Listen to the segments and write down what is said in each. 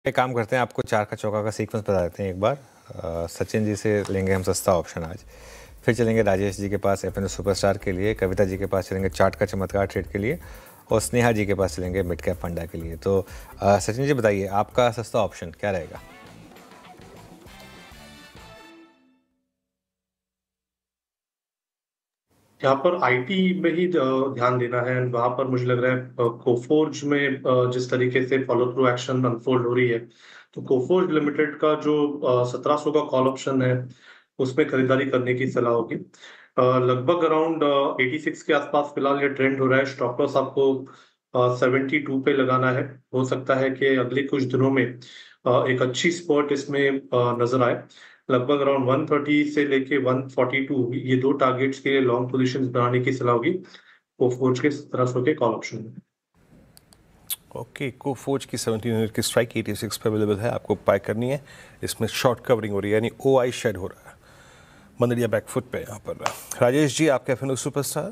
एक काम करते हैं, आपको चार का चौका का सीक्वेंस बता देते हैं एक बार। सचिन जी से लेंगे हम सस्ता ऑप्शन आज, फिर चलेंगे राजेश जी के पास एफएनओ सुपरस्टार के लिए, कविता जी के पास चलेंगे चार्ट का चमत्कार ट्रेड के लिए, और स्नेहा जी के पास चलेंगे मिड कैप फंडा के लिए। तो सचिन जी बताइए, आपका सस्ता ऑप्शन क्या रहेगा? यहाँ पर आईटी में ही ध्यान देना है। वहां पर मुझे लग रहा है कोफोर्ज में जिस तरीके से फॉलो थ्रू एक्शन अनफोल्ड हो रही है, तो कोफोर्ज लिमिटेड का जो 1700 का कॉल ऑप्शन है उसमें खरीदारी करने की सलाह होगी। लगभग अराउंड 86 के आसपास फिलहाल ये ट्रेंड हो रहा है। स्टॉप लॉस आपको 72 पे लगाना है। हो सकता है कि अगले कुछ दिनों में एक अच्छी स्पॉट इसमें नजर आए। लगभग अराउंड 130 से लेके 142 ये दो टारगेट्स के लिए लॉन्ग पोजीशंस बनाने की सलाह होगी कोफोर्ज के 1700 के कॉल ऑप्शन में। ओके, कोफोर्ज की 1700 की स्ट्राइक 86 पे अवेलेबल है, आपको बाय करनी है। इसमें शॉर्ट कवरिंग हो रही है, यानी ओआई शेड हो रहा है। मंदड़िया बैकफुट पे यहाँ पर। राजेश जी, आपका एफएनओ सुपरस्टार।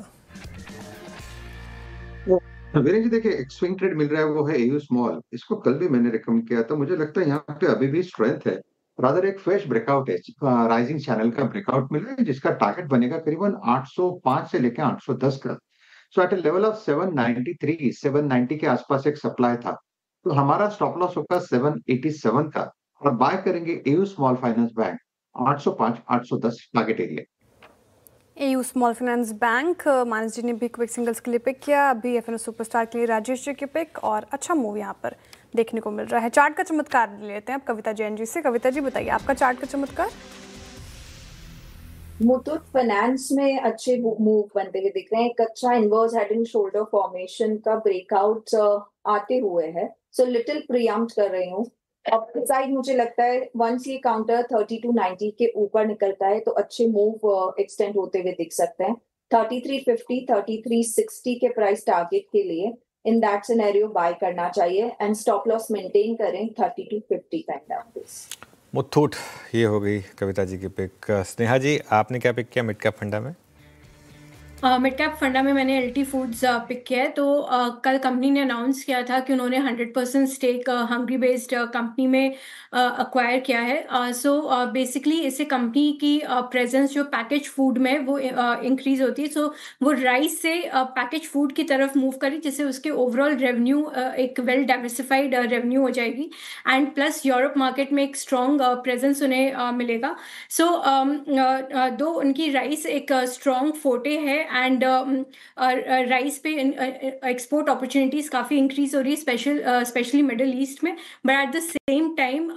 वीरेंद्र जी देखिए, एक स्विंग ट्रेड मिल रहा है, वो है एयू स्मॉल। इसको कल भी मैंने रिकमेंड किया था। मुझे लगता है यहाँ पे अभी भी स्ट्रेंथ है, रादर एक फ्रेश ब्रेकआउट है। राइजिंग चैनल का ब्रेकआउट मिला है जिसका टारगेट बनेगा करीबन 805 से लेकर 810 का। सो एट ए लेवल ऑफ 793 790 के आसपास एक सप्लाई था, तो हमारा स्टॉप लॉस होगा 787 का, और बाय करेंगे AU small finance bank 805 810 target area. AU small finance bank Manas ji ने भी क्विक सिंगल्स के लिए पिक किया। अभी एफएनओ सुपरस्टार के लिए राजेश जी के पिक, और अच्छा मूव यहाँ पर देखने को मिल रहा है। चार्ट का चमत्कार लेते हैं अब कविता जैन जी से। कविता जी बताइए, आपका चार्ट का चमत्कार। मुथूट फाइनेंस में अच्छे मूव बनते हुए दिख रहे हैं। एक अच्छा inverse head and shoulder formation का ब्रेकआउट आते हुए है, सो लिटिल प्रीएम्प्ट कर रही हूँ। अपसाइड मुझे लगता है वंस ये काउंटर 3290 के ऊपर निकलता है तो अच्छे मूव एक्सटेंड होते हुए दिख सकते हैं। 3350 3360 के प्राइस टारगेट के लिए इन दैट सिनेरियो बाय करना चाहिए, एंड स्टॉप लॉस मेंटेन करें 3250 काइंड ऑफ। मुथूट, ये हो गई कविता जी की पिक। स्नेहा जी, आपने क्या पिक किया मिड कैप फंडा में? मिड कैप फंडा में मैंने एलटी फूड्स पिक किया है। तो कल कंपनी ने अनाउंस किया था कि उन्होंने 100% स्टेक हंगरी बेस्ड कंपनी में अक्वायर किया है। सो बेसिकली इससे कंपनी की प्रेजेंस जो पैकेज फूड में वो इंक्रीज होती है। सो वो राइस से पैकेज फूड की तरफ मूव करी, जिससे उसके ओवरऑल रेवेन्यू एक वेल डाइवर्सिफाइड रेवेन्यू हो जाएगी, एंड प्लस यूरोप मार्केट में एक स्ट्रॉन्ग प्रेजेंस उन्हें मिलेगा। सो दो उनकी राइस एक स्ट्रॉन्ग फोटे है, एंड राइस पे एक्सपोर्ट अपॉर्चुनिटीज काफ़ी इंक्रीज हो रही है, स्पेशली मिडिल ईस्ट में। But at the same time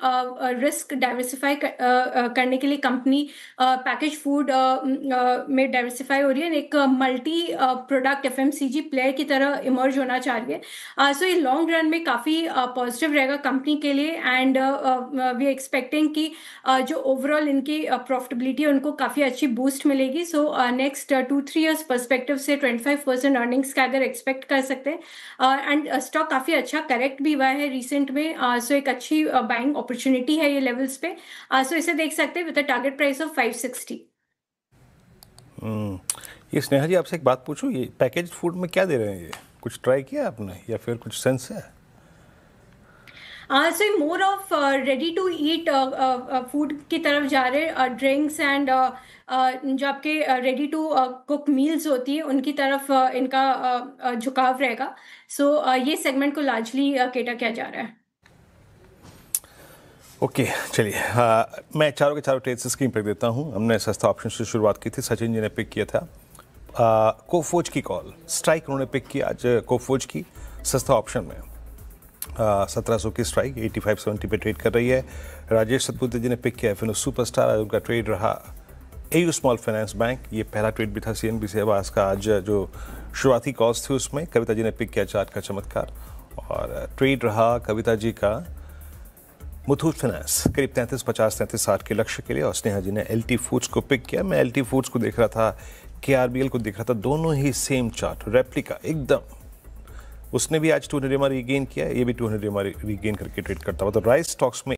risk diversify करने के लिए कंपनी पैकेज फूड में डाइवर्सिफाई हो रही है, एक मल्टी प्रोडक्ट एफएमसीजी प्लेयर की तरह इमर्ज होना चाह रही है। सो ये लॉन्ग रन में काफ़ी पॉजिटिव रहेगा कंपनी के लिए, एंड वी आर एक्सपेक्टिंग कि जो ओवरऑल इनकी प्रॉफिटेबिलिटी है उनको काफ़ी अच्छी बूस्ट मिलेगी। सो नेक्स्ट 2-3 ईयर्स पर्सपेक्टिव से 25% अर्निंग्स का अगर एक्सपेक्ट कर सकते हैं, एंड स्टॉक काफ़ी अच्छा करेक्ट भी हुआ है रिसेंट में। सो एक अच्छी बाइंग अपॉर्चुनिटी है ये लेवल्स पे। सो इसे देख सकते हैं with a target price of 560। ये स्नेहा जी, आपसे एक बात पूछूं, ये पैकेज फूड में क्या दे रहे हैं? ये कुछ ट्राई किया आपने या फिर कुछ सेंस है? So more of ready to eat food की तरफ जा रहे हैं। ड्रिंक्स एंड जो आपके रेडी टू कुक मील्स होती है उनकी तरफ इनका झुकाव रहेगा। सो ये सेगमेंट को लार्जली केटर किया जा रहा है। ओके, चलिए मैं चारों के चारों ट्रेड्स स्क्रीन पर देता हूँ। हमने सस्ता ऑप्शन से शुरुआत की थी, सचिन जी ने पिक किया था कोफोर्ज की कॉल स्ट्राइक, उन्होंने पिक किया आज कोफोर्ज की सस्ता ऑप्शन में 1700 की स्ट्राइक 85-70 पे ट्रेड कर रही है। राजेश सतपुते जी ने पिक किया एफएनओ सुपरस्टार, आज उनका ट्रेड रहा एयू स्मॉल फाइनेंस बैंक। ये पहला ट्रेड भी था सीएनबीसी आवास का आज जो शुरुआती कॉल्स थी उसमें। कविता जी ने पिक किया चार्ट का चमत्कार, और ट्रेड रहा कविता जी का मुथूट फाइनेंस करीब 33-50-33-60 के लक्ष्य के लिए, और स्नेहा जी ने एलटी फूड्स को पिक किया। मैं एलटी फूड्स को देख रहा था, केआरबीएल को देख रहा था, दोनों ही सेम चार्ट रेप्लिका एकदम। उसने भी आज 200 EMA रीगेन किया, ये भी 200 EMA रीगेन करके ट्रेड करता हुआ। तो राइस स्टॉक्स में